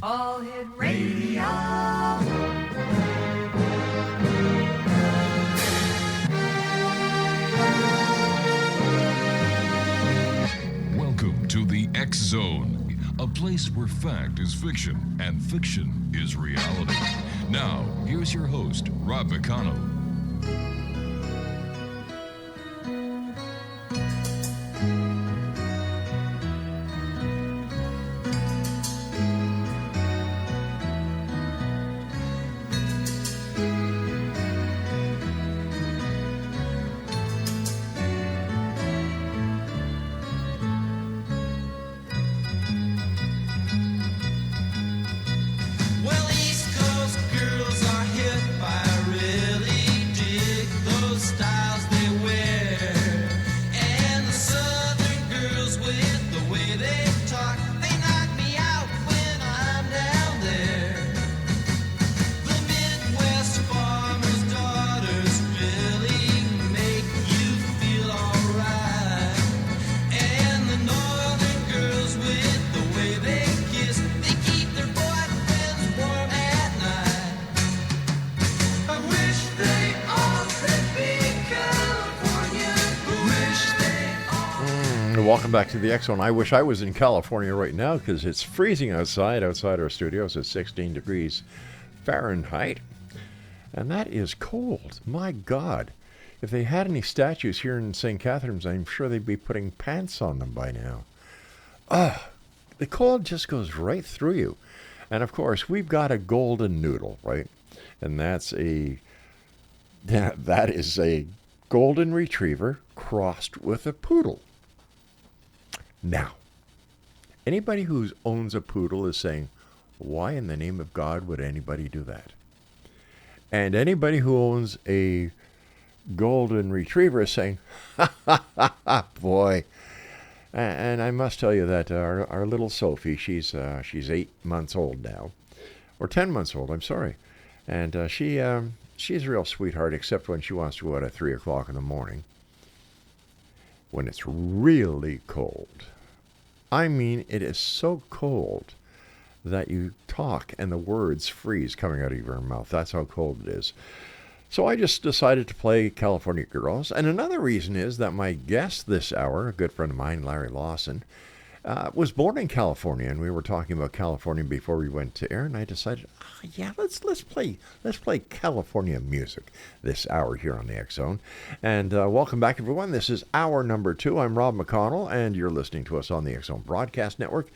All Hit Radio. Welcome to the X Zone, a place where fact is fiction and fiction is reality. Now, here's your host, Rob McConnell. Welcome back to the X Zone. I wish I was in California right now because it's freezing outside our studios. It's 16 degrees Fahrenheit. And that is cold. My God. If they had any statues here in St. Catharines, I'm sure they'd be putting pants on them by now. The cold just goes right through you. And of course, we've got a golden noodle, right? And that is a golden retriever crossed with a poodle. Now, anybody who owns a poodle is saying, why in the name of God would anybody do that? And anybody who owns a golden retriever is saying, ha, ha, ha, ha, boy. And I must tell you that our little Sophie, she's 8 months old now, or 10 months old, I'm sorry. And she's a real sweetheart, except when she wants to go out at 3 o'clock in the morning. When it's really cold. I mean, it is so cold that you talk and the words freeze coming out of your mouth. That's how cold it is. So I just decided to play California Girls. And another reason is that my guest this hour, a good friend of mine, Larry Lawson, was born in California, and we were talking about California before we went to air, and I decided, let's play California music this hour here on the X Zone. And welcome back, everyone. This is hour number 2. I'm Rob McConnell, and you're listening to us on the X Zone Broadcast Network,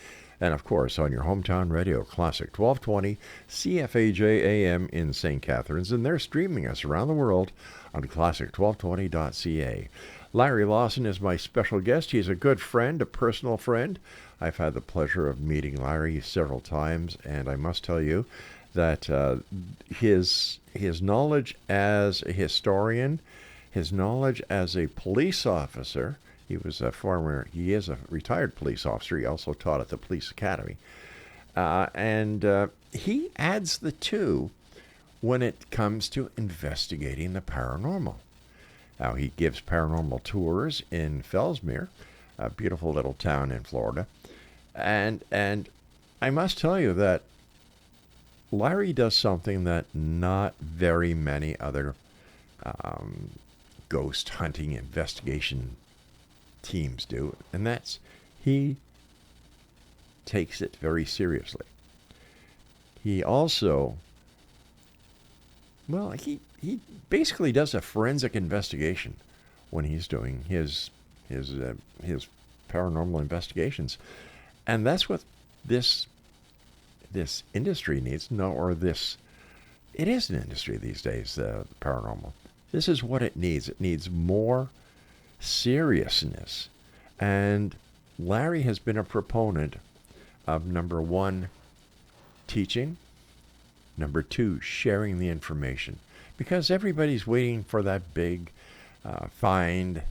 and of course on your hometown radio, Classic 1220 CFAJ AM in St. Catharines, and they're streaming us around the world on classic1220.ca. Larry Lawson is my special guest. He's a good friend, a personal friend. I've had the pleasure of meeting Larry several times, and I must tell you that his knowledge as a historian, his knowledge as a police officer, he is a retired police officer. He also taught at the police academy. And he adds the two when it comes to investigating the paranormal. Now, he gives paranormal tours in Fellsmere, a beautiful little town in Florida. And I must tell you that Larry does something that not very many other ghost hunting investigation teams do, and that's he takes it very seriously. He also, he basically does a forensic investigation when he's doing his paranormal investigations, and that's what this industry needs. It is an industry these days, the paranormal. This is what it needs. It needs more seriousness, and Larry has been a proponent of, number 1, teaching, number 2, sharing the information. Because everybody's waiting for that big find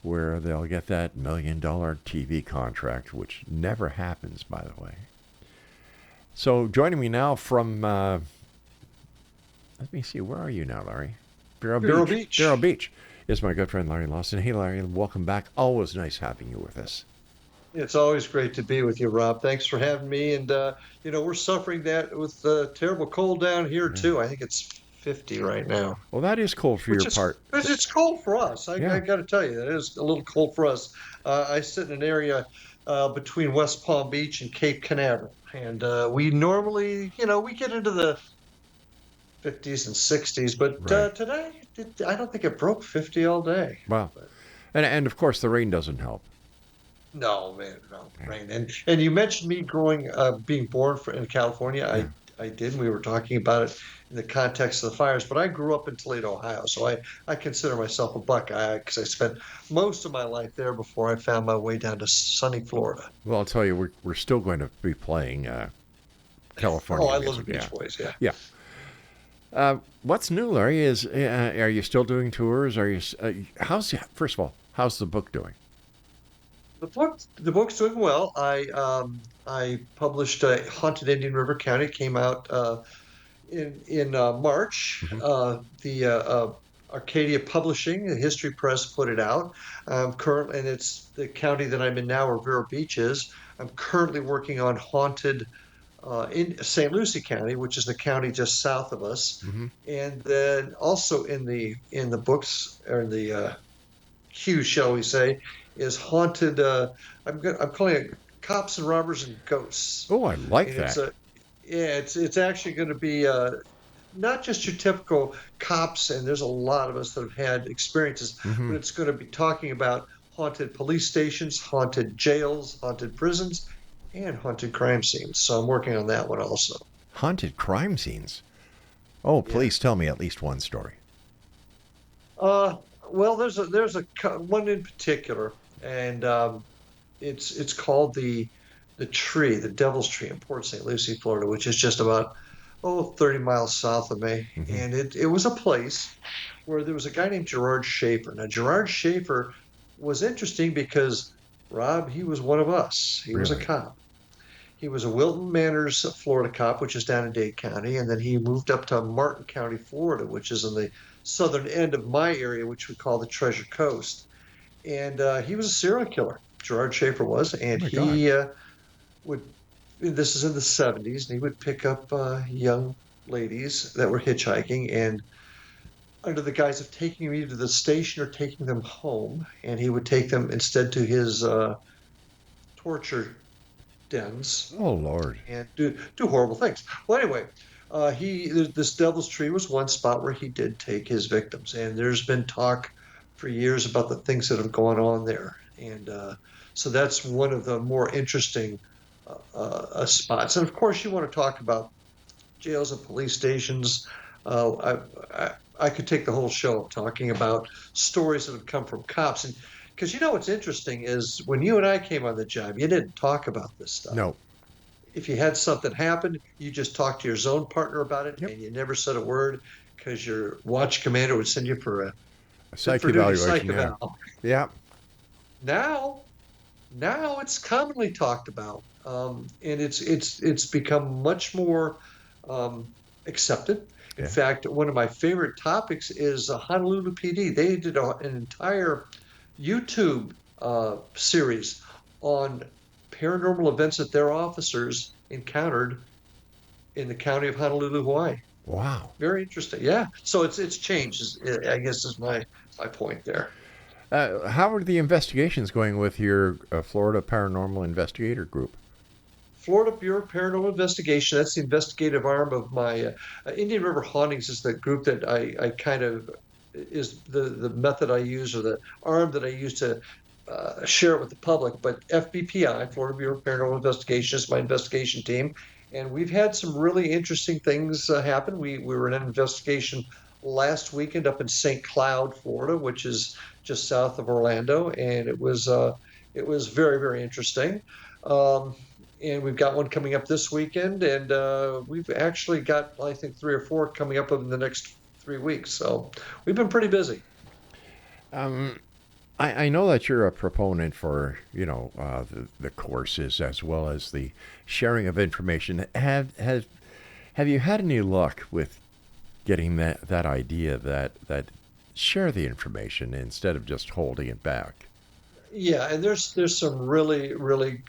where they'll get that $1 million TV contract, which never happens, by the way. So joining me now from, let me see, where are you now, Larry? Vero Beach. Vero Beach is my good friend Larry Lawson. Hey, Larry, welcome back. Always nice having you with us. It's always great to be with you, Rob. Thanks for having me. And we're suffering that with the terrible cold down here Yeah. too. I think it's 50 right now, Well, that is cold for your which is part. it's cold for us. I Yeah. got to tell you, that is a little cold for us. I sit in an area between West Palm Beach and Cape Canaveral, and we normally, we get into the 50s and 60s, but Right. today I don't think it broke 50 all day. Wow. But And of course the rain doesn't help. no, man, no, Yeah. right. And you mentioned me being born in California. Yeah. I did. We were talking about it in the context of the fires, but I grew up in Toledo, Ohio, so I consider myself a Buckeye because I spent most of my life there before I found my way down to sunny Florida. Well, I'll tell you, we're still going to be playing Oh, California I love the music. Beach Yeah. Boys. Yeah. Yeah. What's new, Larry? Are you still doing tours? Are you? How's first of all, how's the book doing? The book's doing well. I published Haunted Indian River County. It came out in March. Hmm. The Arcadia Publishing, the History Press, put it out. Currently, and it's the county that I'm in now, where Vero Beach is. I'm currently working on Haunted in St. Lucie County, which is the county just south of us, Hmm. and then also in the books or in the queue, shall we say, is Haunted. I'm calling it Cops and Robbers and Ghosts, Oh, I like and it's that. a yeah, it's actually going to be not just your typical cops, and there's a lot of us that have had experiences, Hmm. but it's going to be talking about haunted police stations, haunted jails, haunted prisons, and haunted crime scenes. So I'm working on that one also. Haunted crime scenes. Oh, Yeah. please tell me at least one story. Uh, well, there's one in particular, and it's called the Devil's Tree in Port St. Lucie, Florida, which is just about 30 miles south of me. Hmm. And it was a place where there was a guy named Gerard Schaefer. Now, Gerard Schaefer was interesting because Rob, he was one of us. He was a Really? cop. He was a Wilton Manors, Florida cop, which is down in Dade County, and then he moved up to Martin County, Florida, which is in the southern end of my area, which we call the Treasure Coast. And he was a serial killer. Gerard Schaefer was, Oh and my God. he would. This is in the 70s, and he would pick up young ladies that were hitchhiking, and under the guise of taking them either to the station or taking them home, and he would take them instead to his torture dens Oh Lord. and do horrible things. Well, anyway, this Devil's Tree was one spot where he did take his victims, and there's been talk for years about the things that have gone on there, and so that's one of the more interesting spots. And of course, you want to talk about jails and police stations. I could take the whole show talking about stories that have come from cops, and because what's interesting is when you and I came on the job, you didn't talk about this stuff. No. If you had something happen, you just talked to your zone partner about it, Yep. and you never said a word because your watch commander would send you for a A fit psych for duty psych evaluation. Yeah. eval. Yeah. Now, now it's commonly talked about, and it's become much more accepted. In Yeah. fact, one of my favorite topics is Honolulu PD. They did an entire YouTube series on paranormal events that their officers encountered in the county of Honolulu, Hawaii. Wow. Very interesting. Yeah. So it's changed. I guess is my point there. How are the investigations going with your Florida Paranormal Investigator group? Florida Bureau of Paranormal Investigation. That's the investigative arm of my Indian River Hauntings. Is the group that I kind of is the method I use or the arm that I use to share it with the public. But FBPI, Florida Bureau of Paranormal Investigation, is my investigation team, and we've had some really interesting things happen. We were in an investigation last weekend up in St. Cloud, Florida, which is just south of Orlando, and it was very very interesting. Um, and we've got one coming up this weekend, and we've actually got I think three or four coming up in the next 3 weeks. So we've been pretty busy. Um, I know that you're a proponent for the courses as well as the sharing of information. Have you had any luck with getting that idea that share the information instead of just holding it back? Yeah, and there's some really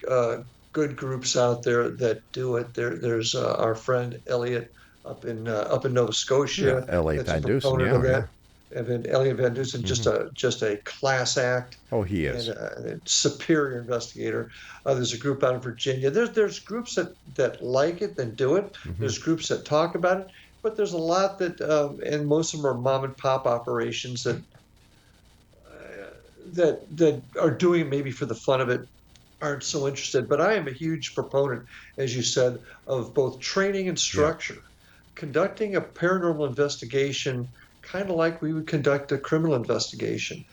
good groups out there that do it. There's our friend Elliot up in Nova Yeah, Scotia L.A. that's a Van Dusen. proponent of Yeah, that. yeah. And then Elliot Van Dusen, Hmm. just a class act Oh, he and is. a superior investigator. There's a group out in Virginia. There's groups that like it and do it. Hmm. There's groups that talk about it, but there's a lot that and most of them are mom and pop operations that are doing it maybe for the fun of it, aren't so interested. But I am a huge proponent, as you said, of both training and Yeah. structure. Conducting a paranormal investigation, kind of like we would conduct a criminal investigation,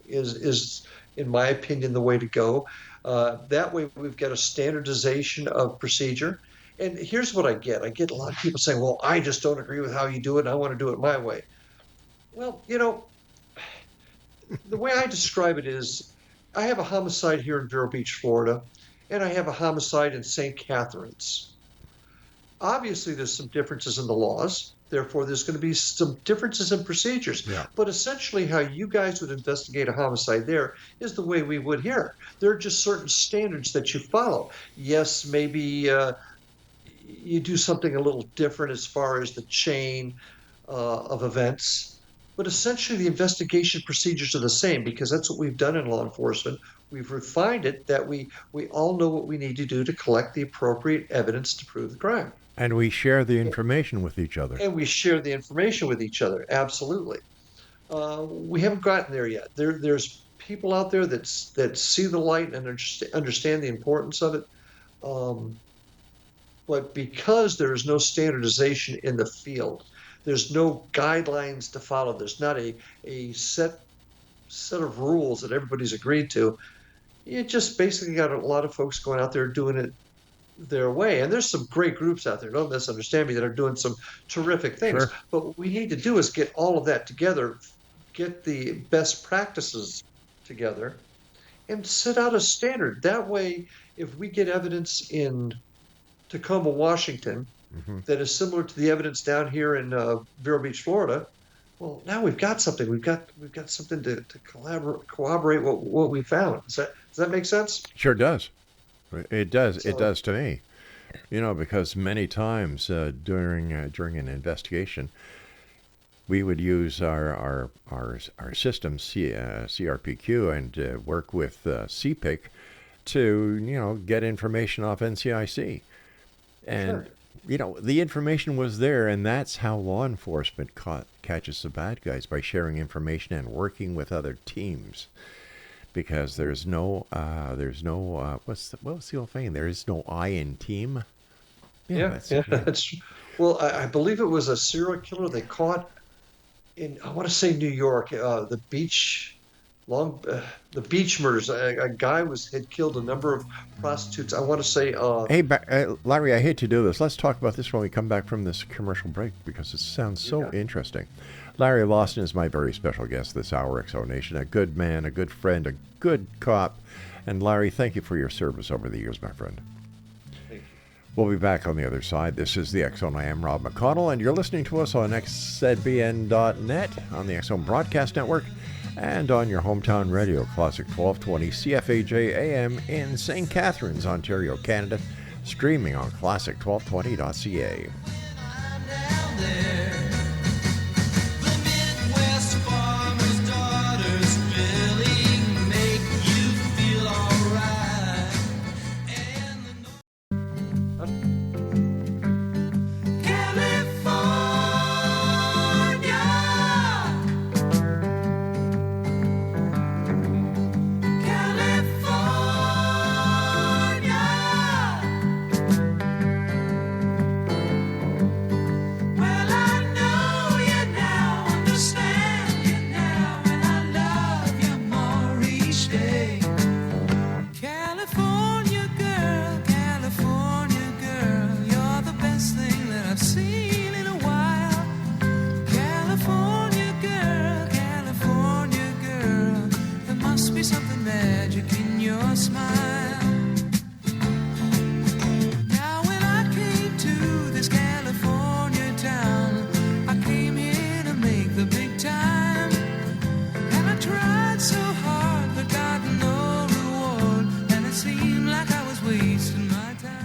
is, in my opinion, the way to go. That way, we've got a standardization of procedure. And here's what I get: I get a lot of people saying, "Well, I just don't agree with how you do it, and I want to do it my way." Well, the way I describe it is I have a homicide here in Vero Beach, Florida, and I have a homicide in St. Catharines. Obviously, there's some differences in the laws. Therefore, there's going to be some differences in procedures. Yeah. But essentially, how you guys would investigate a homicide there is the way we would here. There are just certain standards that you follow. Yes, maybe you do something a little different as far as the chain of events. But essentially, the investigation procedures are the same because that's what we've done in law enforcement. We've refined it that we all know what we need to do to collect the appropriate evidence to prove the crime. And we share the information with each other. And we share the information with each other. Absolutely. We haven't gotten there yet. There's people out there that see the light and understand the importance of it. Um, but because there is no standardization in the field, there's no guidelines to follow. There's not a set of rules that everybody's agreed to. You just basically got a lot of folks going out there doing it their way. And there's some great groups out there, don't misunderstand me, that are doing some terrific things. Sure. But what we need to do is get all of that together, get the best practices together, and set out a standard. That way, if we get evidence in Tacoma, Washington, Hmm. that is similar to the evidence down here in Vero Beach, Florida, well, now we've got something. We've got something to corroborate what we found. Does that make sense? Sure does. It does. It So does to me. Because many times during an investigation, we would use our system CRPQ and work with CPIC to get information off NCIC, and sure. the information was there, and that's how law enforcement catches the bad guys, by sharing information and working with other teams. Because what was the old saying? There is no I in team. Yeah, That's yeah, yeah. that's well, I believe it was a serial killer they caught in, I want to say New York, long, the beach murders. A guy had killed a number of prostitutes. I want to say, Hey, Larry, I hate to do this. Let's talk about this when we come back from this commercial break, because it sounds you so got it. interesting. Larry Lawson is my very special guest this hour, XO Nation. A good man, a good friend, a good cop. And Larry, thank you for your service over the years, my friend. Thank you. We'll be back on the other side. This is the X Zone. I am Rob McConnell, and you're listening to us on xzbn.net, on the X Zone Broadcast Network, and on your hometown radio, Classic 1220 CFAJ AM in St. Catharines, Ontario, Canada, streaming on classic1220.ca.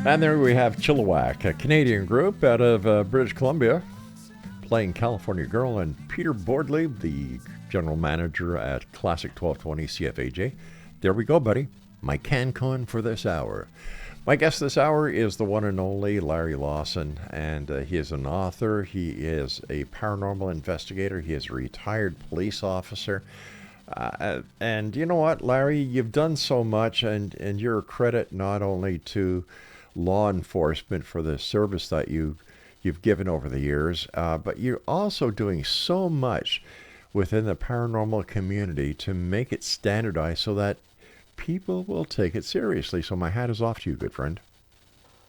And there we have Chilliwack, a Canadian group out of British Columbia, playing California Girl, and Peter Bordley, the general manager at Classic 1220 CFAJ. There we go, buddy. My Cancun for this hour. My guest this hour is the one and only Larry Lawson, and he is an author. He is a paranormal investigator. He is a retired police officer. And you know what, Larry, you've done so much, and you're a credit not only to law enforcement for the service that you've given over the years, but you're also doing so much within the paranormal community to make it standardized so that people will take it seriously. So my hat is off to you, good friend.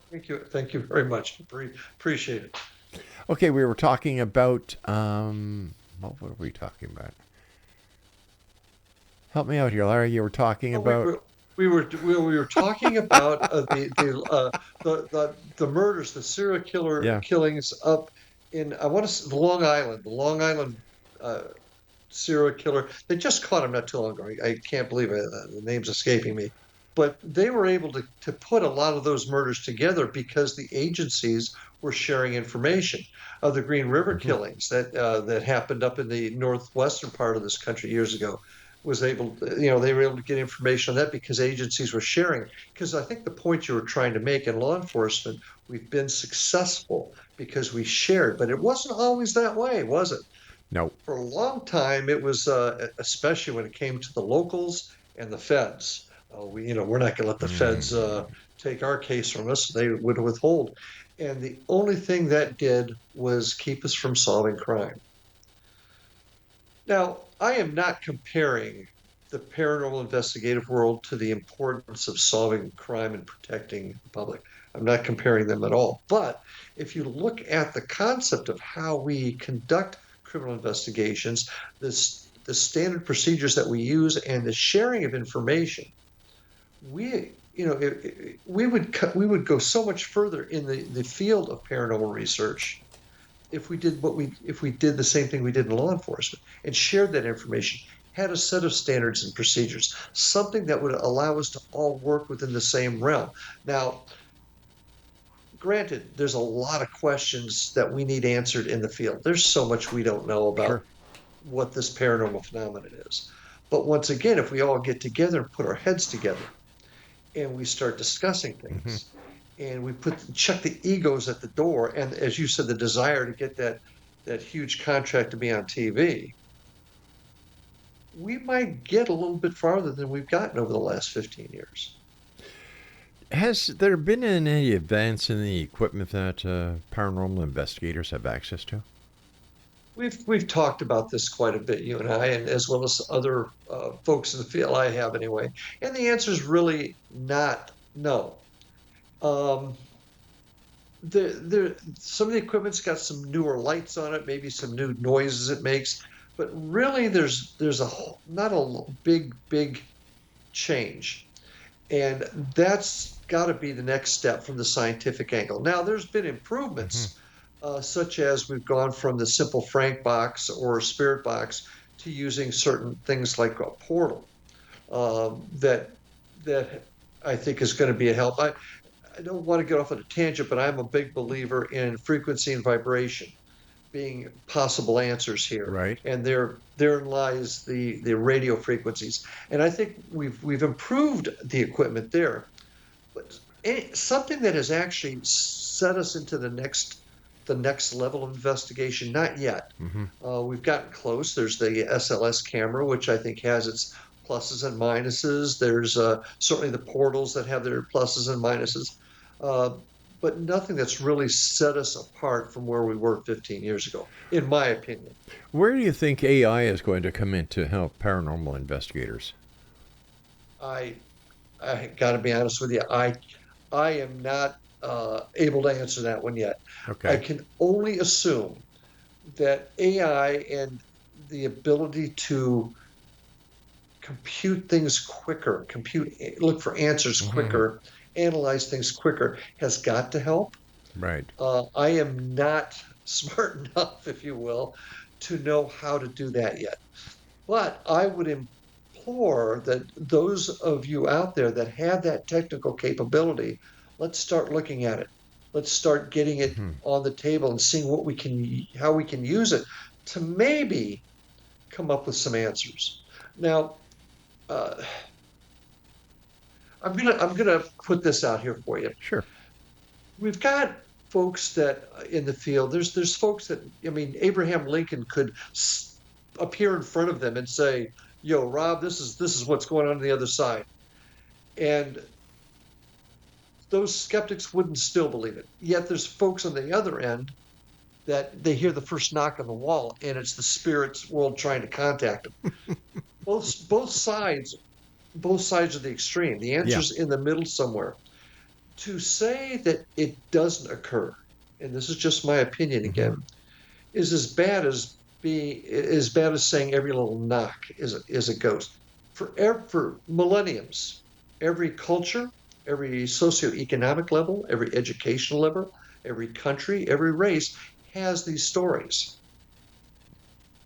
Thank you. Thank you very much. Appreciate it. Okay, we were talking about, what were we talking about? Help me out here, Larry. You were talking about... We were talking about the murders, the serial killings up in, I want to say, the Long Island serial killer. They just caught him not too long ago. I can't believe it. The name's escaping me. But they were able to put a lot of those murders together because the agencies were sharing information. The Green River killings that happened up in the northwestern part of this country years ago they were able to get information on that because agencies were sharing. Because I think the point you were trying to make in law enforcement, we've been successful because we shared, but it wasn't always that way, was it? No. For a long time, it was, especially when it came to the locals and the feds. We're not going to let the feds take our case from us. They would withhold. And the only thing that did was keep us from solving crime. Now, I am not comparing the paranormal investigative world to the importance of solving crime and protecting the public. I'm not comparing them at all. But if you look at the concept of how we conduct criminal investigations, the standard procedures that we use, and the sharing of information, we would go so much further in the field of paranormal research if we did the same thing we did in law enforcement and shared that information, had a set of standards and procedures, something that would allow us to all work within the same realm. Now, granted, there's a lot of questions that we need answered in the field. There's so much we don't know about what this paranormal phenomenon is. But once again, if we all get together and put our heads together and we start discussing things, and we check the egos at the door, and as you said, the desire to get that huge contract to be on TV, we might get a little bit farther than we've gotten over the last 15 years. Has there been any advance in the equipment that paranormal investigators have access to? We've talked about this quite a bit, you and I, and as well as other folks in the field. I have anyway, and the answer is really not no. Some of the equipment's got some newer lights on it, maybe some new noises it makes, but really there's not a big change, and that's got to be the next step from the scientific angle. Now, there's been improvements, such as we've gone from the simple Frank box or spirit box to using certain things like a portal that I think is going to be a help. I don't want to get off on a tangent, but I'm a big believer in frequency and vibration being possible answers here. Right. And therein lies the radio frequencies. And I think we've improved the equipment there. But something that has actually set us into the next level of investigation, not yet. We've gotten close. There's the SLS camera, which I think has its pluses and minuses. There's certainly the portals that have their pluses and minuses, but nothing that's really set us apart from where we were 15 years ago, in my opinion. Where do you think AI is going to come in to help paranormal investigators? I got to be honest with you. I am not able to answer that one yet. Okay. I can only assume that AI and the ability to compute things quicker, look for answers quicker, analyze things quicker, has got to help. Right. I am not smart enough, if you will, to know how to do that yet. But I would implore that those of you out there that have that technical capability, Let's start looking at it. Let's start getting it Hmm. on the table and seeing how we can use it to maybe come up with some answers. Now, uh, I'm gonna put this out here for you. Sure. We've got folks that in the field. There's folks that, I mean, Abraham Lincoln could appear in front of them and say, "Yo, Rob, this is what's going on the other side," and those skeptics wouldn't still believe it. Yet there's folks on the other end that they hear the first knock on the wall, and it's the spirits world trying to contact them. Both sides, both sides of the extreme. The Yeah. answer's in the middle somewhere. To say that it doesn't occur, and this is just my opinion Hmm. again, is as bad as saying every little knock is a ghost. For millenniums, every culture, every socioeconomic level, every educational level, every country, every race has these stories.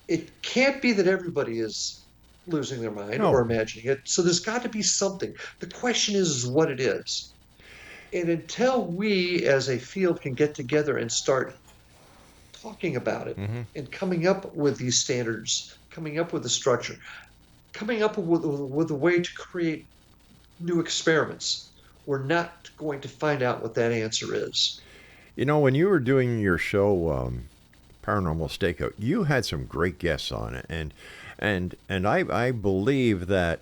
It can't be that everybody is losing their mind or No. imagining it. So there's got to be something. The question is what it is. And until we as a field can get together and start talking about it Hmm. and coming up with these standards, coming up with a structure, coming up with a way to create new experiments, we're not going to find out what that answer is. You know, when you were doing your show, Paranormal Stakeout, you had some great guests on it, and I believe that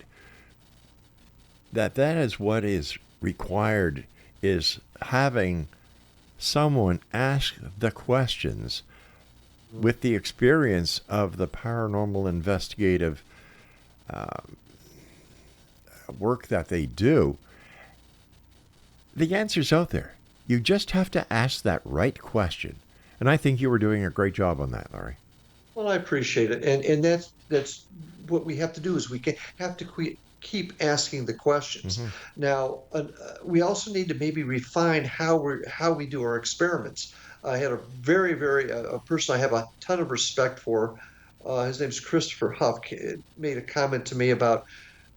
is what is required, is having someone ask the questions with the experience of the paranormal investigative work that they do. The answer's out there. You just have to ask that right question. And I think you were doing a great job on that, Larry. Well, I appreciate it, and that's what we have to do is have to keep asking the questions. Hmm. Now, we also need to maybe refine how we do our experiments. I had a very a person I have a ton of respect for. His name's Christopher Huff. Made a comment to me about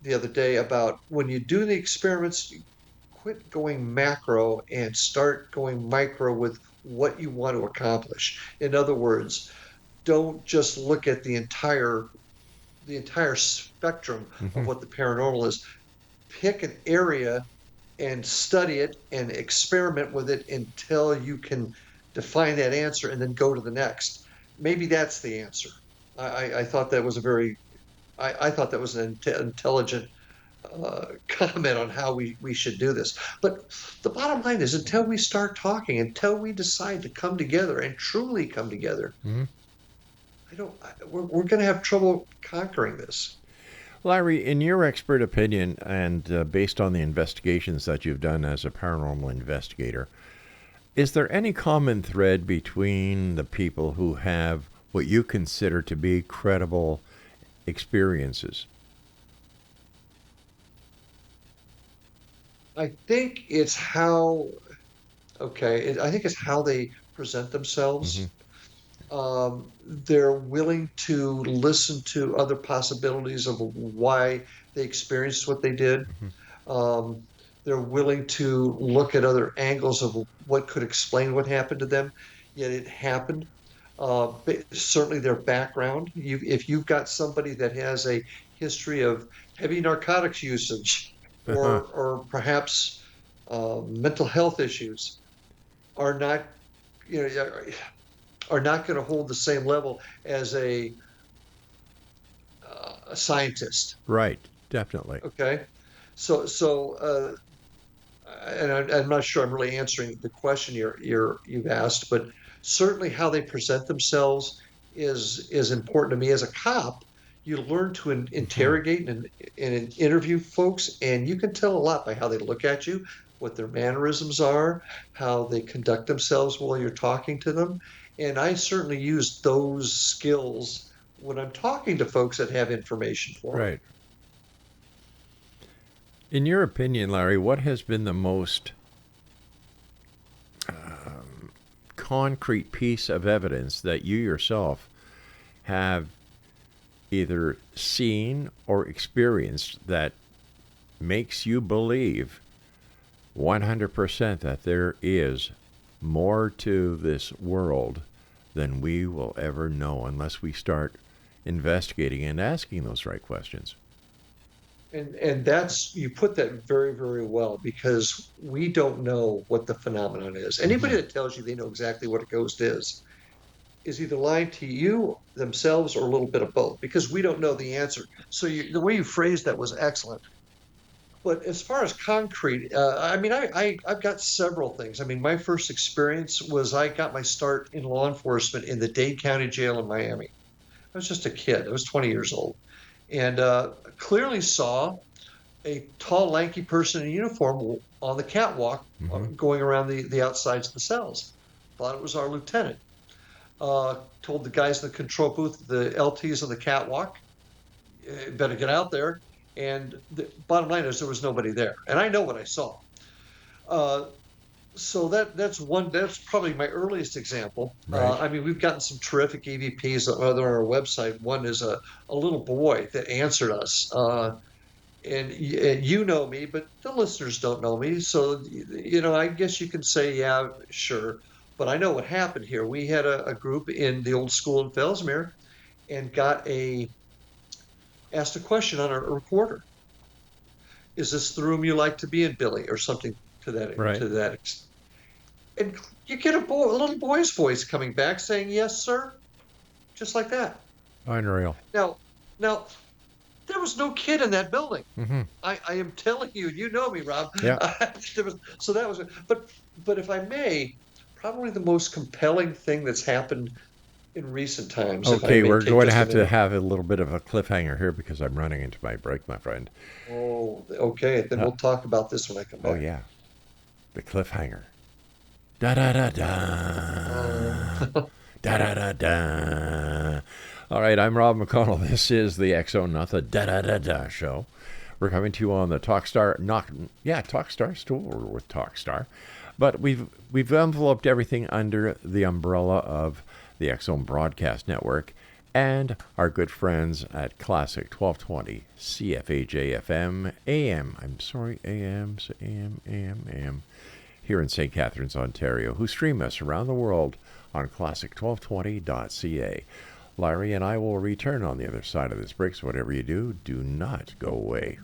the other day about when you do the experiments, quit going macro and start going micro with what you want to accomplish. In other words, don't just look at the entire spectrum of Hmm. what the paranormal is. Pick an area and study it and experiment with it until you can define that answer and then go to the next. Maybe that's the answer. I thought that was a very I thought that was an intelligent comment on how we should do this. But the bottom line is, until we start talking, until we decide to come together and truly come together, Hmm. I don't. We're going to have trouble conquering this. Larry, in your expert opinion, and based on the investigations that you've done as a paranormal investigator, is there any common thread between the people who have what you consider to be credible experiences? I think it's how. Okay, I think it's how they present Hmm. themselves. They're willing to listen to other possibilities of why they experienced what they did. Hmm. Um, they're willing to look at other angles of what could explain what happened to them, yet it happened. Certainly their background. If you've got somebody that has a history of heavy narcotics usage, Uh-huh. or perhaps mental health issues, are not you know are not going to hold the same level as a scientist. Right, definitely. Okay, so and I'm not sure I'm really answering the question you've asked, but certainly how they present themselves is important to me as a cop. You learn to Hmm. interrogate and interview folks, and you can tell a lot by how they look at you, what their mannerisms are, how they conduct themselves while you're talking to them. And I certainly use those skills when I'm talking to folks that have information for me. Right. In your opinion, Larry, what has been the most concrete piece of evidence that you yourself have either seen or experienced that makes you believe 100% that there is more to this world than we will ever know unless we start investigating and asking those right questions. And that's, you put that very, very well, because we don't know what the phenomenon is. Anybody that tells you they know exactly what a ghost is either lying to you, themselves, or a little bit of both, because we don't know the answer. So the way you phrased that was excellent. But as far as concrete, I mean, I've got several things. I mean, my first experience was I got my start in law enforcement in the Dade County Jail in Miami. I was just a kid. I was 20 years old, and clearly saw a tall, lanky person in uniform on the catwalk, going around the outsides of the cells. Thought it was our lieutenant. Told the guys in the control booth, the LTs on the catwalk, better get out there. And the bottom line is there was nobody there. And I know what I saw. So that's probably my earliest example. Right. I mean, we've gotten some terrific EVPs on our website. One is a little boy that answered us. And you know me, but the listeners don't know me. So, I guess you can say, yeah, sure. But I know what happened here. We had a group in the old school in Fellsmere and asked a question on a recorder. Is this the room you like to be in, Billy? Or something to that, Right. to that extent. And you get a little boy's voice coming back saying, yes, sir. Just like that. Unreal. Now, there was no kid in that building. Mm-hmm. I am telling you, you know me, Rob. Yeah. So that was, but if I may, probably the most compelling thing that's happened in recent times. Okay, we're going to have a little bit of a cliffhanger here because I'm running into my break, my friend. Oh, okay. Then we'll talk about this when I come back. Oh, yeah. The cliffhanger. Da-da-da-da. Da-da-da-da. All right, I'm Rob McConnell. This is the X-Zone, not the da-da-da-da show. We're coming to you on the Talkstar, Talkstar, still with Talkstar. But we've enveloped everything under the umbrella of the X-Zone Broadcast Network and our good friends at Classic 1220 CFAJ FM AM. AM. Here in St. Catharines, Ontario, who stream us around the world on classic1220.ca. Larry and I will return on the other side of this break, so whatever you do, do not go away.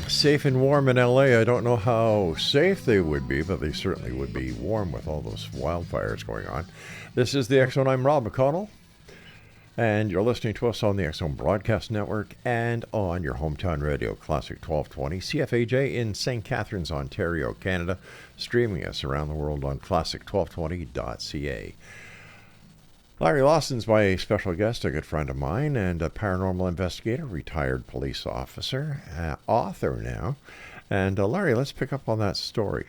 Safe and warm in LA. I don't know how safe they would be, but they certainly would be warm with all those wildfires going on. This is the X-Zone. I'm Rob McConnell, and you're listening to us on the X-Zone Broadcast Network and on your hometown radio, Classic 1220 CFAJ in St. Catharines, Ontario, Canada, streaming us around the world on classic1220.ca. Larry Lawson's my special guest, a good friend of mine, and a paranormal investigator, retired police officer, author now. And Larry, let's pick up on that story.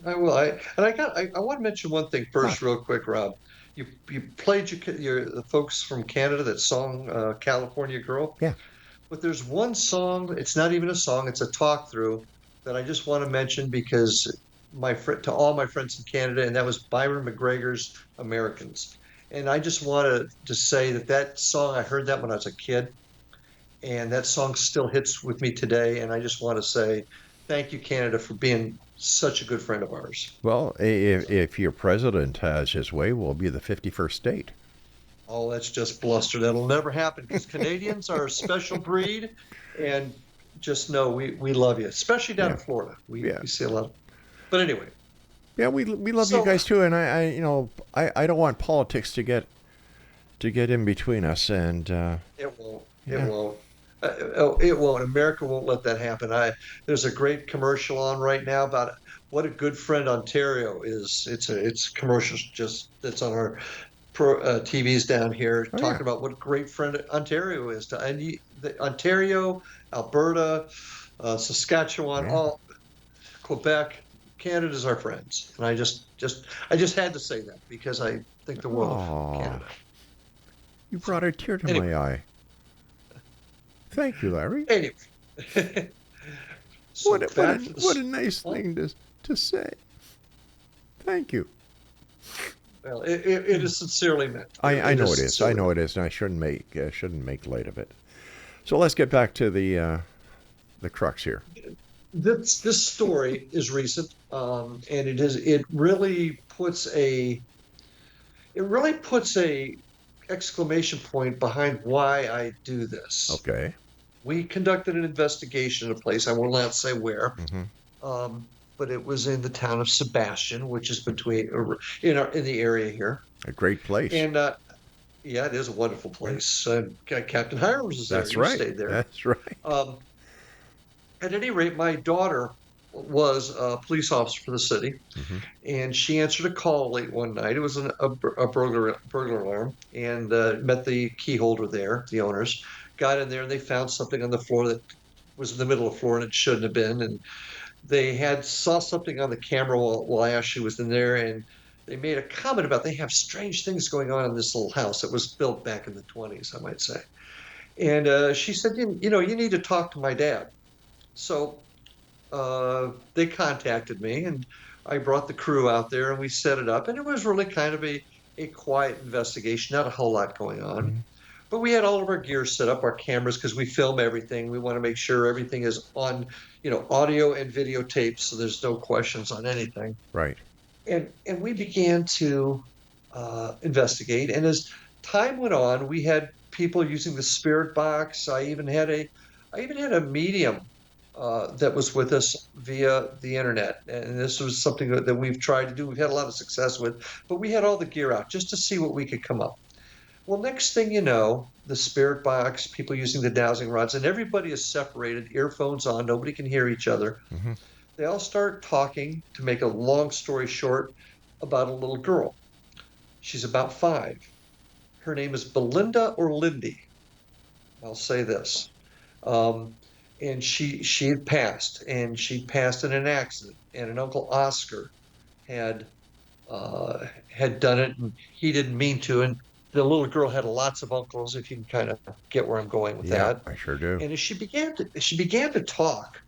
I will. I want to mention one thing first, real quick, Rob. You played the folks from Canada that song "California Girl." Yeah. But there's one song. It's not even a song. It's a talk through that I just want to mention because to all my friends in Canada, and that was Byron McGregor's "Americans." And I just wanted to say that song, I heard that when I was a kid, and that song still hits with me today. And I just want to say thank you, Canada, for being such a good friend of ours. Well, if your president has his way, we'll be the 51st state. Oh, that's just bluster. That'll never happen because Canadians are a special breed, and just know we love you, especially down Yeah, in Florida. yeah, We see a lot. But anyway, yeah. We love you so guys too, and I don't want politics to get in between us, and it won't. It yeah. won't. It won't. America won't let that happen. There's a great commercial on right now about what a good friend Ontario is. It's commercials just that's on our TVs down here Oh yeah, talking about what a great friend Ontario is to Ontario, Alberta, Saskatchewan, yeah. all Quebec. Canada's our friends, and I just had to say that because I think the world of Oh, Canada. you So brought a tear to anyway, my eye. Thank you, Larry. anyway. What So a, back to what the a nice well, thing to say. Thank you. it is sincerely meant. I It know is it is. I sincerely know meant. it is, and I shouldn't make light of it. So let's get back to the crux here. This story is recent, and it really puts a exclamation point behind why I do this. Okay. We conducted an investigation at a place, I will not say where, Mm-hmm. um, but it was in the town of Sebastian, which is between in the area here. A great place. And yeah, it is a wonderful Yeah. place. Captain Hirons is there. That's You right. stayed there. That's right. Um, at any rate, my daughter was a police officer for the city, Mm-hmm. and she answered a call late one night. It was a burglar alarm, and met the key holder there, the owners. Got in there, and they found something on the floor that was in the middle of the floor, and it shouldn't have been. And they had saw something on the camera while Ashley was in there, and they made a comment about they have strange things going on in this little house that was built back in the 20s, I might say. And she said, you need to talk to my dad. So they contacted me, and I brought the crew out there, and we set it up. And it was really kind of a quiet investigation, not a whole lot going on. Mm-hmm. But we had all of our gear set up, our cameras, because we film everything. We want to make sure everything is on, audio and videotape, so there's no questions on anything. Right. And we began to investigate. And as time went on, we had people using the spirit box. I even had a medium that was with us via the internet. And this was something that we've tried to do. We've had a lot of success with, but we had all the gear out just to see what we could come up. Well, next thing you know, the spirit box, people using the dowsing rods, and everybody is separated, earphones on, nobody can hear each other. Mm-hmm. They all start talking, to make a long story short, about a little girl. She's about 5. Her name is Belinda or Lindy. I'll say this. Um, and she had passed in an accident, and an Uncle Oscar had had done it, and he didn't mean to. And the little girl had lots of uncles, if you can kind of get where I'm going with Yeah, that. I sure do. And as she began to talk,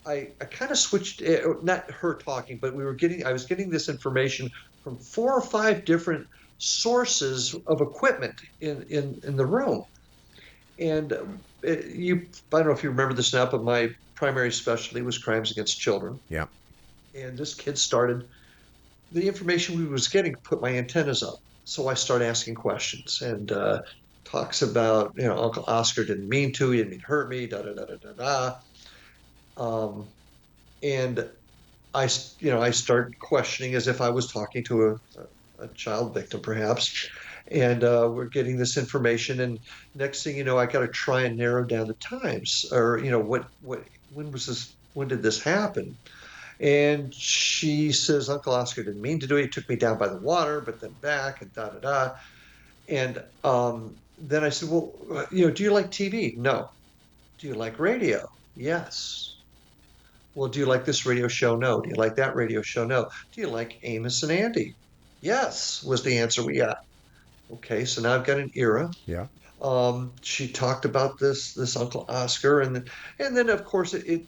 I kind of switched, not her talking, but I was getting this information from 4 or 5 different sources of equipment in the room. And I don't know if you remember this now, but my primary specialty was crimes against children. Yeah. And this kid started, the information we was getting put my antennas up. So I started asking questions, and talks about, Uncle Oscar didn't mean to, he didn't mean to hurt me, da da da da da da. And I start questioning as if I was talking to a child victim, perhaps. And we're getting this information, and next thing you know, I got to try and narrow down the times, or when did this happen? And she says, Uncle Oscar didn't mean to do it. He took me down by the water, but then back, and da da da. And then I said, well, do you like TV? No. Do you like radio? Yes. Well, do you like this radio show? No. Do you like that radio show? No. Do you like Amos and Andy? Yes, was the answer we got. Okay, so now I've got an era. Yeah. She talked about this Uncle Oscar, and then of course it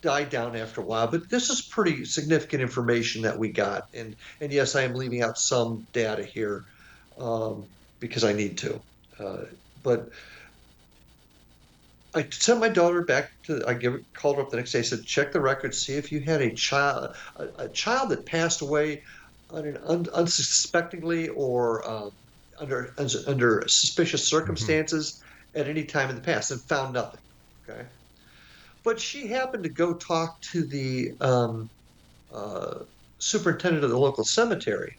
died down after a while. But this is pretty significant information that we got, and yes, I am leaving out some data here, because I need to. But I sent my daughter back called her up the next day, said, check the records, see if you had a child that passed away unsuspectingly, or under suspicious circumstances at any time in the past and found nothing. Okay, but she happened to go talk to the uh, superintendent of the local cemetery,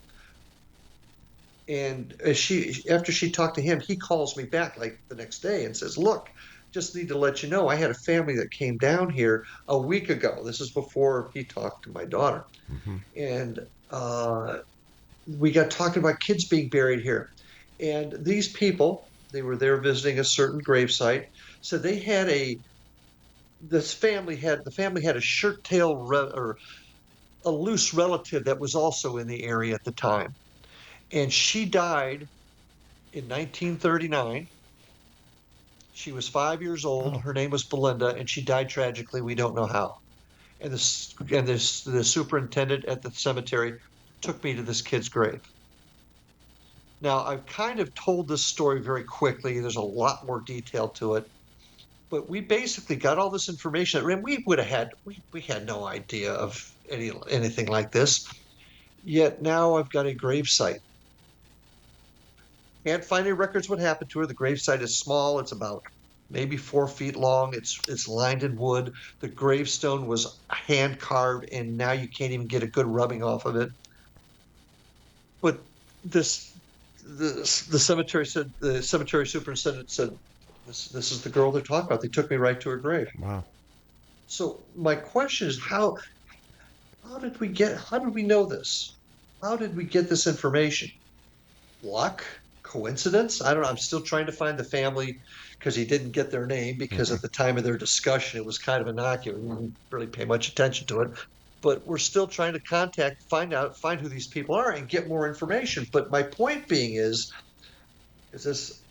and after she talked to him, he calls me back like the next day and says, "Look, just need to let you know, I had a family that came down here a week ago. This is before he talked to my daughter, Mm-hmm. and we got talking about kids being buried here. And these people, they were there visiting a certain gravesite, so they had the family had a shirt tail or a loose relative that was also in the area at the time, and she died in 1939. She was 5 years old. Oh, Her name was Belinda, and she died tragically. We don't know how. And the superintendent at the cemetery took me to this kid's grave. Now, I've kind of told this story very quickly. There's a lot more detail to it, but we basically got all this information, and we had no idea of anything like this. Yet now I've got a gravesite. Can't find any records what happened to her. The gravesite is small. It's about maybe 4 feet long. It's lined in wood. The gravestone was hand carved, and now you can't even get a good rubbing off of it. But this the cemetery said, the cemetery superintendent said, this is the girl they're talking about. They took me right to her grave. wow. So my question is, how did we know this? How did we get this information? Luck? Coincidence? I don't know. I'm still trying to find the family because he didn't get their name, because Mm-hmm. at the time of their discussion it was kind of innocuous. We didn't really pay much attention to it. But we're still trying to find who these people are and get more information. But my point being is this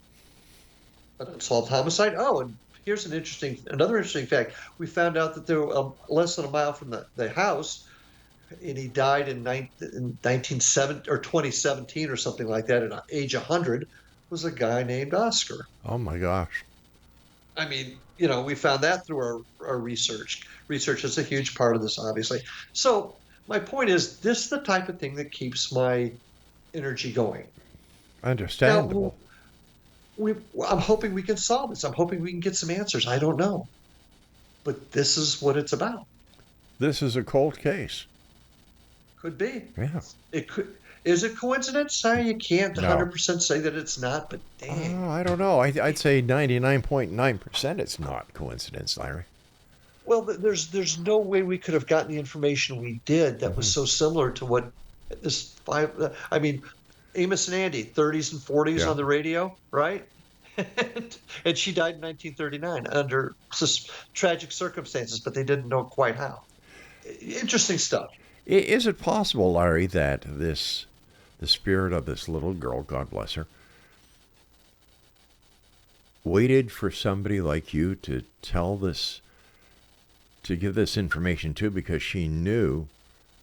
an unsolved homicide? Oh, and here's another interesting fact. We found out that there were less than a mile from the house, and he died in 1970 or 2017 or something like that at age 100, was a guy named Oscar. Oh my gosh. I mean, we found that through our research. Research is a huge part of this, obviously. So my point is, this is the type of thing that keeps my energy going. Now, Understandable. I'm hoping we can solve this. I'm hoping we can get some answers. I don't know, but this is what it's about. This is a cold case. Could be. Yeah. It could. Is it coincidence? You can't No. 100% say that it's not, but dang. I don't know. I'd say 99.9% it's not coincidence, Larry. Well, there's no way we could have gotten the information we did that was Mm-hmm. so similar to what this five. I mean, Amos and Andy, 30s and 40s Yeah. on the radio, right? And she died in 1939 under tragic circumstances, but they didn't know quite how. Interesting stuff. Is it possible, Larry, that the spirit of this little girl, God bless her, waited for somebody like you to give this information to, because she knew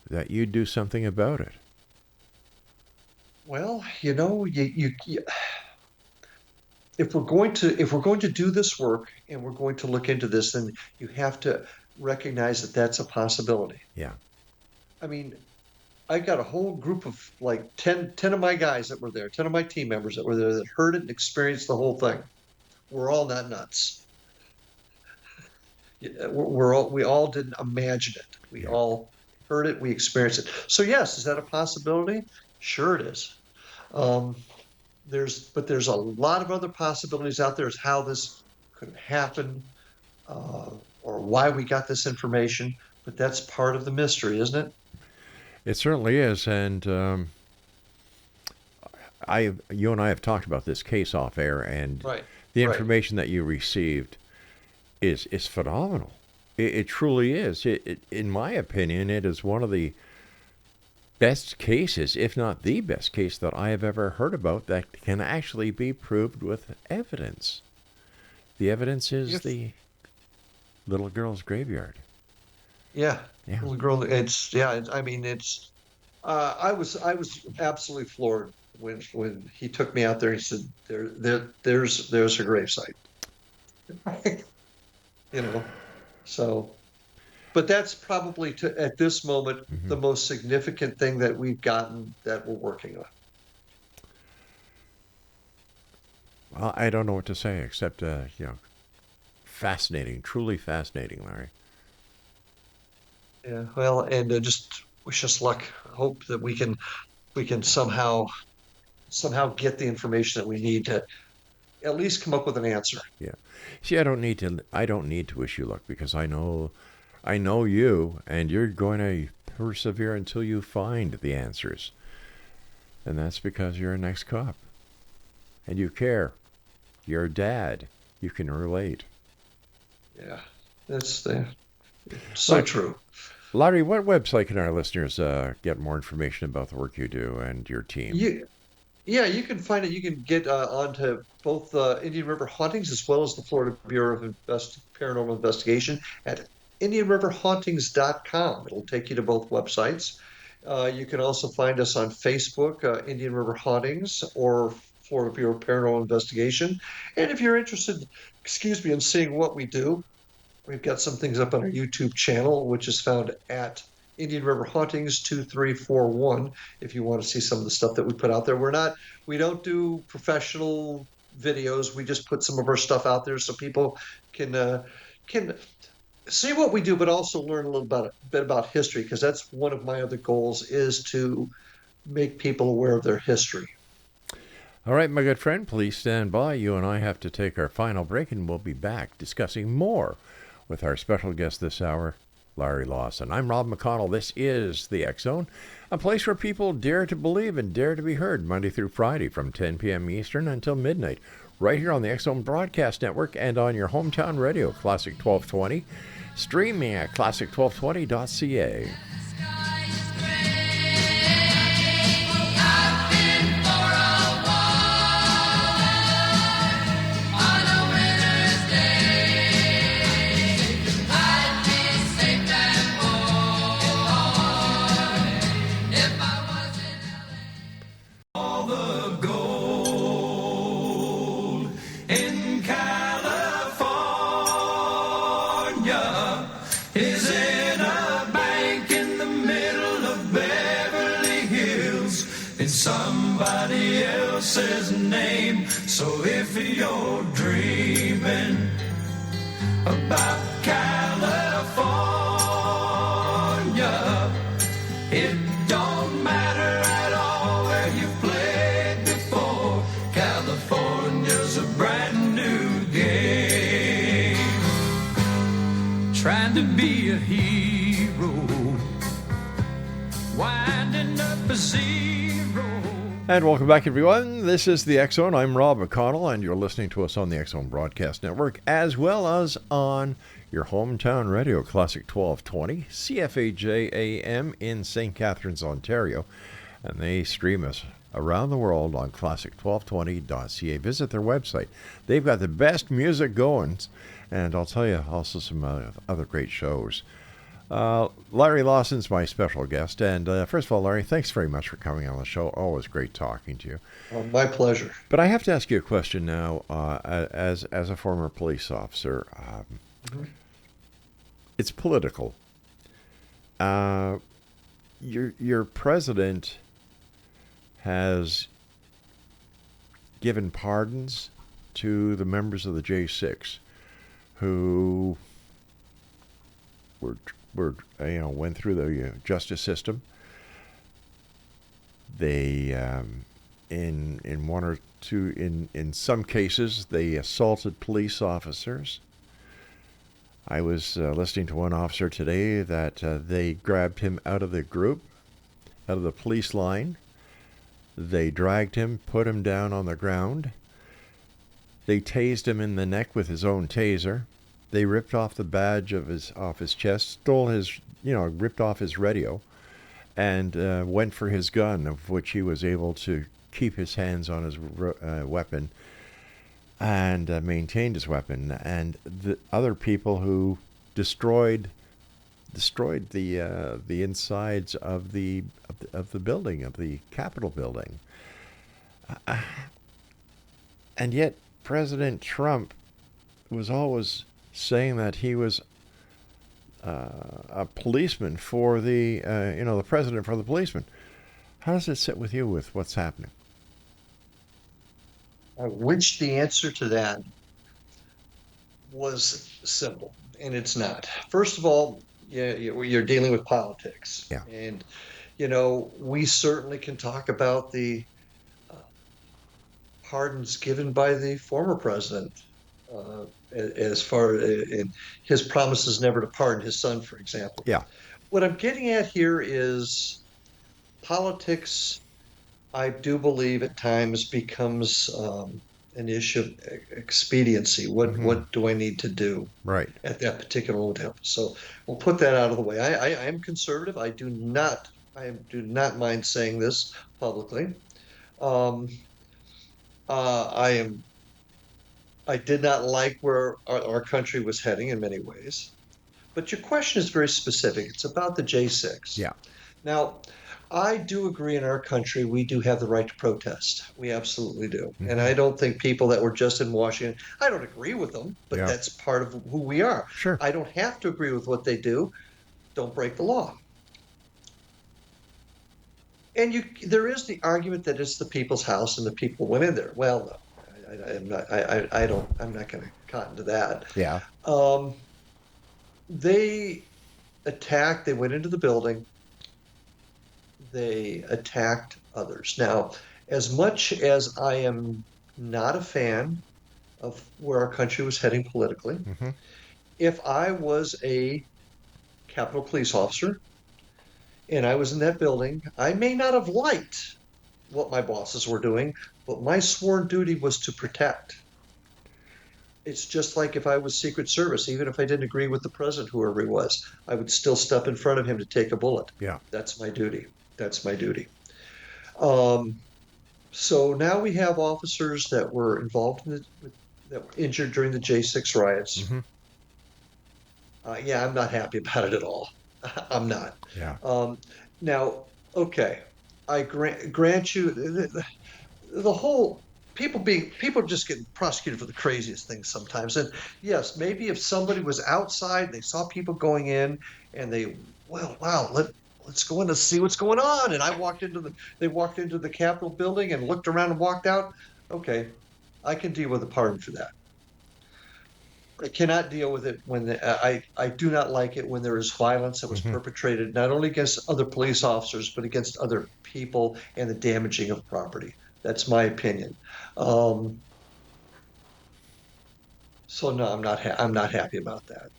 that you'd do something about it? Well, if we're going to do this work and we're going to look into this, then you have to recognize that that's a possibility. Yeah. I mean, I got a whole group of like 10 of my guys that were there, 10 of my team members that were there that heard it and experienced the whole thing. We're all not nuts. We all didn't imagine it. We Yeah. all heard it. We experienced it. So yes, is that a possibility? Sure it is. Um, there's a lot of other possibilities out there as how this could have happened, or why we got this information. But that's part of the mystery, isn't it? It certainly is, and you and I have talked about this case off air, and Right. the Right. information that you received is phenomenal. It truly is. In my opinion, it is one of the best cases, if not the best case, that I have ever heard about that can actually be proved with evidence. The evidence is Yes. the little girl's graveyard. Yeah. Yeah. Little girl. I mean, I was absolutely floored when he took me out there. He said, there's a gravesite. So, but that's probably at this moment the most significant thing that we've gotten that we're working on. Well, I don't know what to say except, fascinating, truly fascinating, Larry. Yeah, well, and just wish us luck. Hope that we can somehow get the information that we need to at least come up with an answer. Yeah. See, I don't need to wish you luck because I know you, and you're going to persevere until you find the answers. And that's because you're an ex-cop. And you care. You're a dad. You can relate. Yeah, that's so But, true. Larry, what website can our listeners get more information about the work you do and your team? You, yeah, you can find it. You can get onto both Indian River Hauntings as well as the Florida Bureau of Paranormal Investigation at IndianRiverHauntings.com. It'll take you to both websites. You can also find us on Facebook, Indian River Hauntings, or Florida Bureau of Paranormal Investigation. And if you're interested, excuse me, in seeing what we do, we've got some things up on our YouTube channel, which is found at Indian River Hauntings 2341. If you want to see some of the stuff that we put out there, we don't do professional videos. We just put some of our stuff out there so people can see what we do, but also learn a bit about history, because that's one of my other goals, is to make people aware of their history. All right, my good friend, please stand by. You and I have to take our final break, and we'll be back discussing more with our special guest this hour, Larry Lawson. I'm Rob McConnell. This is the X Zone, a place where people dare to believe and dare to be heard Monday through Friday from 10 p.m. Eastern until midnight, right here on the X Zone Broadcast Network and on your hometown radio, Classic 1220, streaming at classic1220.ca. Somebody else's name. So if you're dreaming about California, it don't matter at all where you've played before. California's a brand new game. Trying to be a hero, winding up a zero. And welcome back, everyone. This is the X Zone. I'm Rob McConnell, and you're listening to us on the X Zone Broadcast Network, as well as on your hometown radio, Classic 1220, CFAJ AM in St. Catharines, Ontario. And they stream us around the world on classic1220.ca. Visit their website. They've got the best music going, and I'll tell you also some other great shows. Larry Lawson's my special guest. And first of all, Larry, thanks very much for coming on the show. Always great talking to you. My pleasure. But I have to ask you a question now, as a former police officer. It's political. Your president has given pardons to the members of the J6 who went through the justice system. They in one or two in some cases they assaulted police officers. I was listening to one officer today that they grabbed him out of the group, out of the police line. They dragged him, put him down on the ground. They tased him in the neck with his own taser. They ripped off the badge off his chest, stole ripped off his radio, and went for his gun, of which he was able to keep his hands on his weapon and maintained his weapon. And the other people who destroyed the insides of the building, of the Capitol building, and yet President Trump was always saying that he was a policeman for the president for the policeman. How does it sit with you with what's happening? I wish the answer to that was simple, and it's not. First of all, you're dealing with politics, Yeah. and we certainly can talk about the uh, pardons given by the former president, uh, as far in his promises never to pardon his son, for example. Yeah. What I'm getting at here is politics. I do believe at times becomes an issue of expediency. What do I need to do Right. at that particular moment? So we'll put that out of the way. I am conservative. I do not mind saying this publicly. Um, I did not like where our country was heading in many ways. But your question is very specific. It's about the J6. Yeah. Now, I do agree in our country, we do have the right to protest. We absolutely do. And Mm-hmm. I don't think people that were just in Washington, I don't agree with them, but Yeah. that's part of who we are. Sure. I don't have to agree with what they do. Don't break the law. And there is the argument that it's the people's house and the people went in there. Well, no, I'm not. I'm not going to cotton to that. Yeah. Um, they attacked. They went into the building. They attacked others. Now, as much as I am not a fan of where our country was heading politically, Mm-hmm. if I was a Capitol Police officer and I was in that building, I may not have liked what my bosses were doing, but my sworn duty was to protect. It's just like if I was Secret Service, even if I didn't agree with the president, whoever he was, I would still step in front of him to take a bullet. Yeah. That's my duty. That's my duty. Um, so now we have officers that were involved that were injured during the J6 riots. Mm-hmm. Yeah, I'm not happy about it at all. I'm not. Yeah. Now, okay, I grant you the whole people just getting prosecuted for the craziest things sometimes. And yes, maybe if somebody was outside, they saw people going in, and wow, let's go in to see what's going on. And they walked into the Capitol building and looked around and walked out. Okay, I can deal with a pardon for that. I cannot deal with it I do not like it when there is violence that was Mm-hmm. perpetrated not only against other police officers but against other people and the damaging of property. That's my opinion. Um, so no, I'm not happy about that.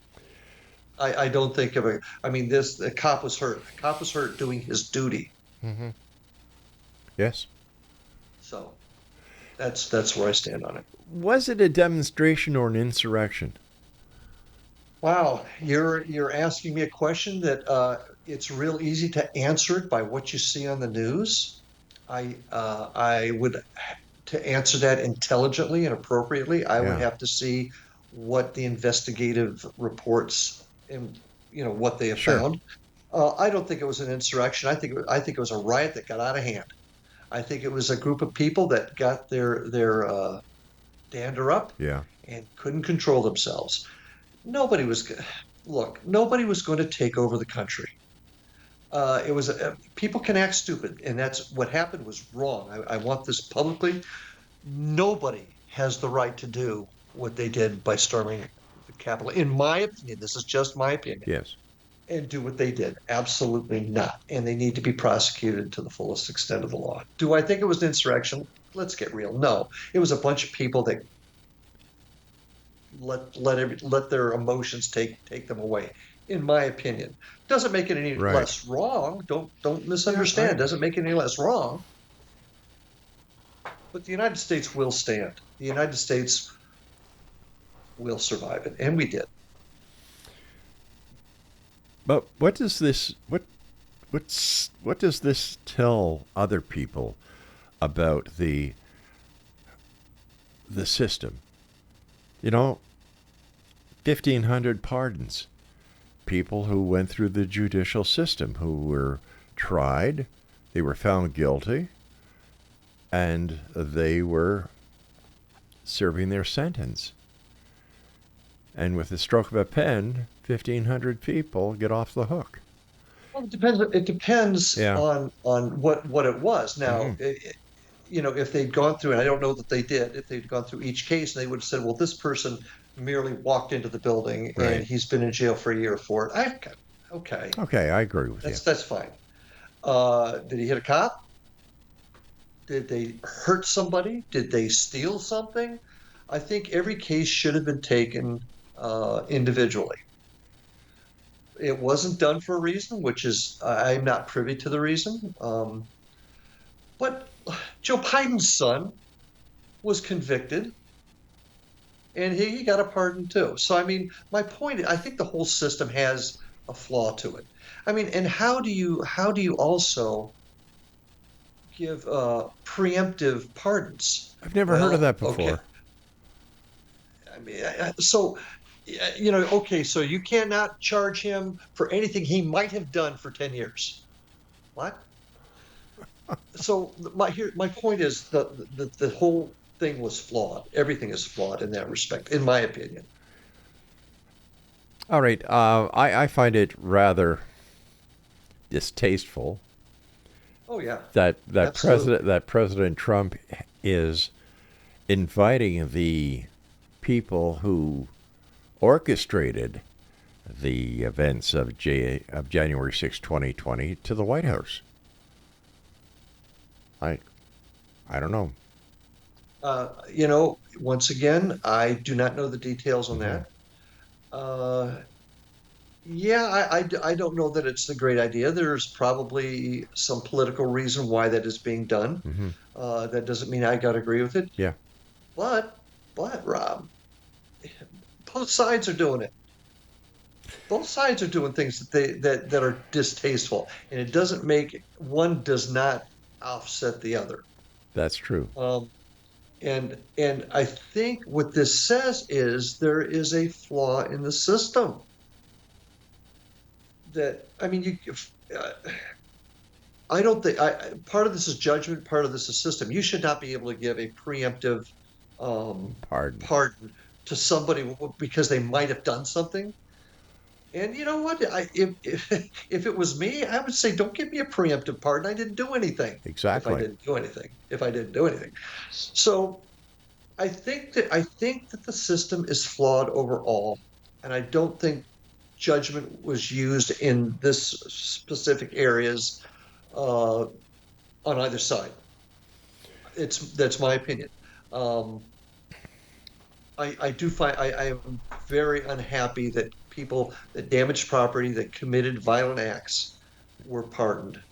I don't think of it. I mean, the cop was hurt. The cop was hurt doing his duty. Mm-hmm. Yes. So that's where I stand on it. Was it a demonstration or an insurrection? Wow, you're asking me a question that it's real easy to answer it by what you see on the news. I would to answer that intelligently and appropriately. I would Yeah. have to see what the investigative reports and what they have Sure. found. I don't think it was an insurrection. I think it was a riot that got out of hand. I think it was a group of people that got their dander up Yeah. and couldn't control themselves. Nobody was nobody was going to take over the country. It was people can act stupid, and that's what happened was wrong. I want this publicly. Nobody has the right to do what they did by storming the Capitol. In my opinion, this is just my opinion, Yes. and do what they did. Absolutely not. And they need to be prosecuted to the fullest extent of the law. Do I think it was an insurrection? Let's get real. No, it was a bunch of people that let their emotions take them away. In my opinion, doesn't make it any Right. less wrong. Don't misunderstand. Right. Doesn't make it any less wrong. But the United States will stand. The United States will survive it, and we did. But what does this what does this tell other people about the system? 1,500 pardons. People who went through the judicial system, who were tried, they were found guilty, and they were serving their sentence. And with the stroke of a pen, 1,500 people get off the hook. Well, it depends. It depends Yeah. on what it was. Now, Mhm. if they'd gone through, and I don't know that they did, if they'd gone through each case, and they would have said, well, this person merely walked into the building and Right. he's been in jail for a year for it. Okay, Okay, I agree with you. that's fine. Did he hit a cop? Did they hurt somebody? Did they steal something? I think every case should have been taken individually. It wasn't done for a reason, which is I'm not privy to the reason. But Joe Biden's son was convicted, and he got a pardon too. So I mean, my point, I think the whole system has a flaw to it. I mean, and how do you also give preemptive pardons? I've never heard of that Okay. before. I mean, so okay, so you cannot charge him for anything he might have done for 10 years. What? So my point is the whole thing was flawed. Everything is flawed in that respect, in my opinion. All right. I find it rather distasteful Oh yeah, that absolutely. President Trump is inviting the people who orchestrated the events of January 6, 2020 to the White House. I I don't know. Once again, I do not know the details on Hmm. that. Uh, yeah, I don't know that it's a great idea. There's probably some political reason why that is being done. Hmm. That doesn't mean I got to agree with it. Yeah, But, but Rob, both sides are doing it. Both sides are doing things that are distasteful, and it doesn't make one does not offset the other. that's true. Um, and I think what this says is there is a flaw in the system. That I mean, uh, I don't think part of this is judgment, part of this is system. You should not be able to give a preemptive um, Pardon. pardon to somebody because they might have done something. And you know what? If it was me, I would say, don't give me a preemptive pardon. I didn't do anything. Exactly. If I didn't do anything. So I think that the system is flawed overall, and I don't think judgment was used in this specific areas on either side. That's my opinion. Um, I do find I am very unhappy that people that damaged property that committed violent acts were pardoned.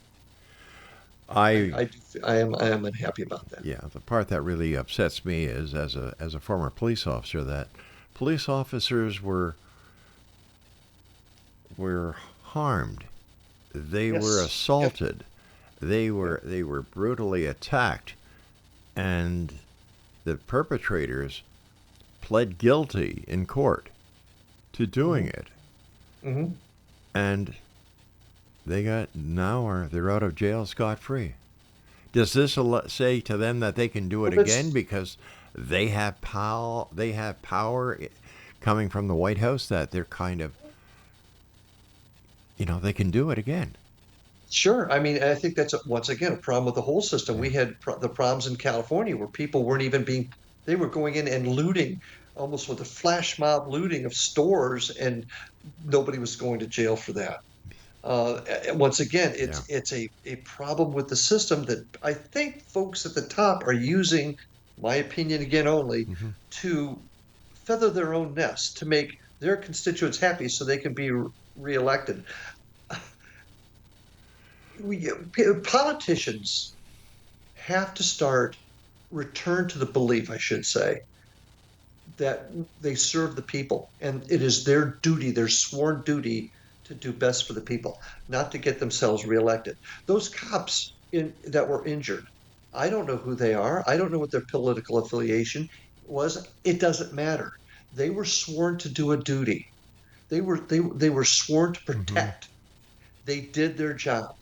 I I am unhappy about that. Yeah, the part that really upsets me is as a former police officer that police officers were harmed. They were Yes. Yep. assaulted. Yep. They were brutally attacked, and the perpetrators pled guilty in court to doing Hmm. it, Hmm. and they're out of jail scot free. Does this say to them that they can do it Well, again that's because they have power? They have power coming from the White House that they're kind of, they can do it again. sure. I mean, I think that's once again a problem with the whole system. Yeah. We had the problems in California where people weren't even being, they were going in and looting almost with a flash mob looting of stores, and nobody was going to jail for that. Once again, Yeah. it's a problem with the system that I think folks at the top are using, my opinion again only, Hmm. to feather their own nest to make their constituents happy so they can be reelected. Politicians have to return to the belief, I should say, that they serve the people, and it is their duty, their sworn duty, to do best for the people, not to get themselves reelected. Those cops that were injured, I don't know who they are. I don't know what their political affiliation was. It doesn't matter. They were sworn to do a duty. They were sworn to Hmm. protect. They did their job.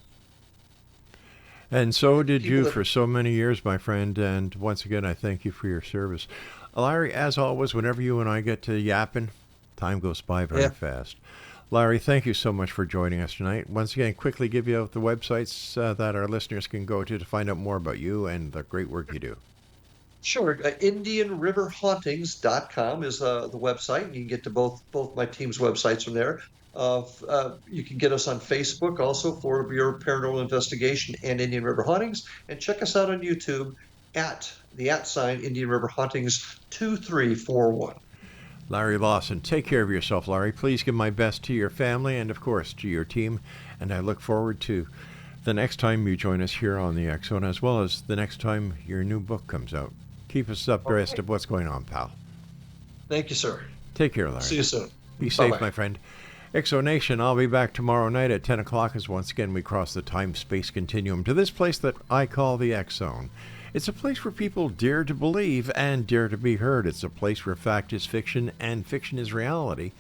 And so And did people you that for so many years, my friend. And once again, I thank you for your service. Larry, as always, whenever you and I get to yapping, time goes by very yeah, fast. Larry, thank you so much for joining us tonight. Once again, quickly give you the websites that our listeners can go to find out more about you and the great work you do. Sure. IndianRiverHauntings.com is the website. You can get to both my team's websites from there. You can get us on Facebook also for your paranormal investigation and Indian River Hauntings, and check us out on YouTube at the @ Indian River Hauntings 2341. Larry Lawson, take care of yourself, Larry. Please give my best to your family and, of course, to your team. And I look forward to the next time you join us here on the X Zone, as well as the next time your new book comes out. Keep us abreast of what's going on, pal. Thank you, sir. Take care, Larry. See you soon. Be safe, Bye-bye. my friend. XO Nation, I'll be back tomorrow night at 10 o'clock as once again we cross the time-space continuum to this place that I call the X Zone. It's a place where people dare to believe and dare to be heard. It's a place where fact is fiction and fiction is reality.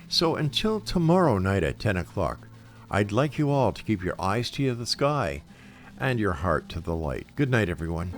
So until tomorrow night at 10 o'clock, I'd like you all to keep your eyes to the sky and your heart to the light. Good night, everyone.